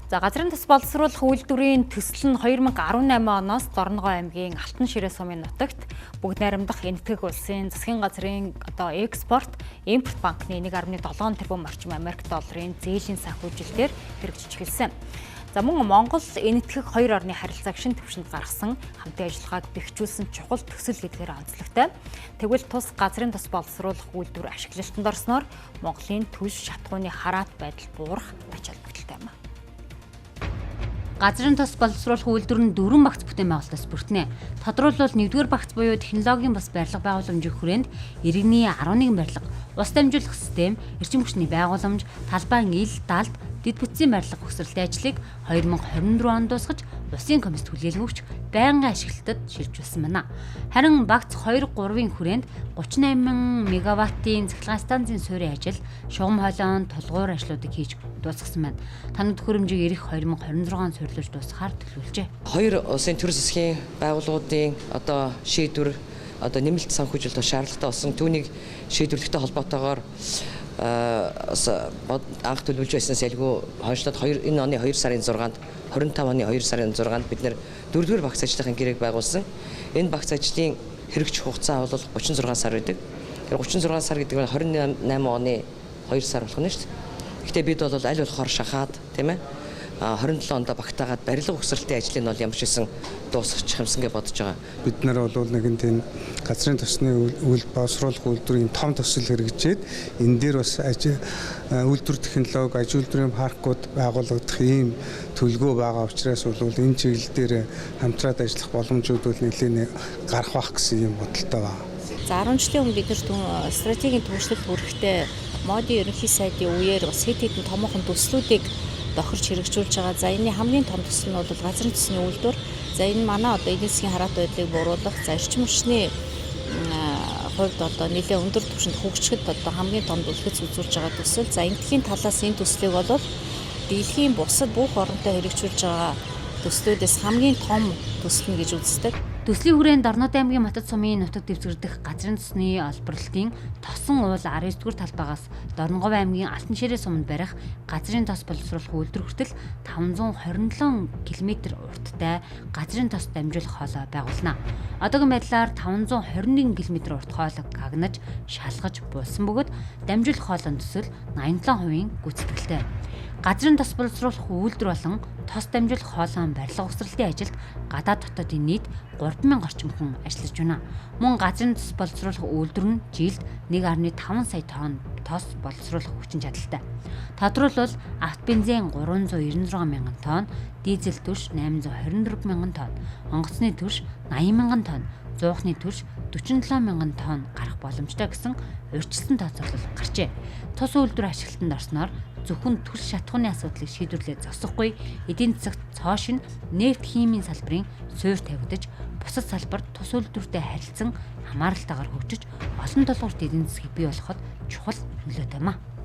За газрын тус боловсруулах үйлдвэрийн төсөл нь 2018 оноос Дорногов аймгийн Алтан ширээ сумын нутагт бүгд найрамдах энэтхэг улсын засгийн газрын экспорт импорт банкны 1.7 тэрбум орчим Америк долларын зээлийн санхүүжилтээр хэрэгжиж эхэлсэн. За мөн Монгол энэтхэг хоёр орны харилцааг шинэ түвшинд гаргасан хамтын ажиллагааг бэхжүүлсэн чухал төсөл гэдгээр онцлогтой. Тэгвэл тус газрын тус боловсруулах үйлдвэр ашиглалтанд орсноор Монголын төлс шатхууны хараат байдал буурах ач холбогдолтой юм. Газрын тус боловсруулах үйлдвэр нь 4 багц бүтээн байгуулалтаас бүртнэ. Тодорхойлбол 1-р багц буюу технологийн бас барилга байгууламжийн хүрээнд иргэний 11 барилга, ус дамжуулах систем, эрчим хүчний байгууламж, талбайн ил, далд, дэд бүтцийн барилга хөсрэлтийн ажлыг 2024 онд дуусгаж, усын комисс түлхээлгүйч байнгын ашиглалтад шилжүүлсэн байна. Харин багц 2-3-ын хүрээнд 38 мегаваттын цахилгаан станцын суурийн ажил, шугам хоолойн тулгуур ажлуудыг хийж дуусгасан байна. Танад хөрөмжийг ирэх 2026 суурилж дуусгахаар төлөвлөжээ. Хоёр улсын төр засгийн байгууллагуудын шийдвэр нэмэлт санхүүжилт шаардлагатай болсон түүнийг шийдвэрлэхтэй холбоотойгоор анх төлөвлөж байснаас ялгүй хойшлоод энэ оны 2 сарын 6-нд 25 оны 2 сарын 6-нд бид нэр 4-р багц ажлын гэрээг байгуулсан. Энэ багц ажлын хэрэгжих хугацаа бол 36 сар байдаг. 36 сар гэдэг нь 28 оны 2 сар болох нь шүү дээ. Гэхдээ бид бол аль болохоор шахаад тийм ээ 27 онд багтаагаад барилга ухсралтын ажлыг нь бол ямар ч хэсэн дуусгачих юмсан гэж бодож байгаа. Бид нар бол нэг тийм газрын тосны боловсруулах үйлдвэрийн том төсөл хэрэгжээд энэ дээр бас үйлдвэр технологи, аж үйлдвэрийн паркууд байгуулагдах ийм төлгөө байгаа учраас бол энэ чиглэл дээр хамтраад ажиллах боломжууд бол нэлээд гарах бах гэсэн юм бодолтой байна. За 10 жилийн өмнө бид нар стратегийн түвшилт хүрэхдээ модын ерөнхий сайдын үеэр бас хэд хэдэн томоохон төслүүдийг тохирч хэрэгжүүлж байгаа. За энэ хамгийн том төсөл нь бол газрын тосны үйлдвэр. За энэ манай эдийн засгийн хараат байдлыг бууруулах, эрчим хүчний хувьд нэлээд өндөр түвшинд хөгжихэд хамгийн том бүлгэц үзүүлж байгаа төсөл. За энэтхийн талаас энэ төслийг бол дэлхийн бусад бүх оронтой хэрэгжүүлж байгаа төслүүдээс хамгийн том төсөл нь гэж үздэг. Төслийн хүрээнд Дорногов аймгийн Матад сумын нутаг дэвсгэрдэх газрын тосны олборлолтын тосон уул 19-р талбайгаас Дорногов аймгийн Алтан ширээ суманд барих газрын тос боловсруулах үйлдвэр хүртэл 527 км урттай газрын тос дамжуулах хоолой байгуулна. Одоогийн байдлаар 521 км урт хоолойг гагнаж, шалгаж буулсан бөгөөд дамжуулах хоолойн төсөл 87% гүйцэтгэлтэй. Газрын тос боловсруулах үйлдвэр болон тос дамжуулах хоолойн барилга ухсралтын ажилд гадаад дотоодын нийт 3000 орчим хүн ажиллаж байна. Мөн газрын тос боловсруулах үйлдвэр нь жилд 1.5 сая тонн тос боловсруулах хүчин чадалтай. Тодорхойлбол автобензин 396 мянган тонн, дизель түвш 824 мянган тонн, онгоцны түвш 80 мянган тонн, зуухны түвш 47 мянган тонн гарах боломжтой гэсэн урьдчилсан тооцоолол гарчээ. Тус үйлдвэр ашиглалтанд орсноор зөвхөн төлс шатхууны асуудлыг шийдвэрлэх зогсохгүй эдийн засагт цоошин нефт химийн салбарын суурь тавигдаж бусад салбарт тус үйлдвэртэй харилцан хамааралтайгаар хөгжиж олон толгуурт эдийн засгийг бий болгоход чухал нөлөөтэй юм а.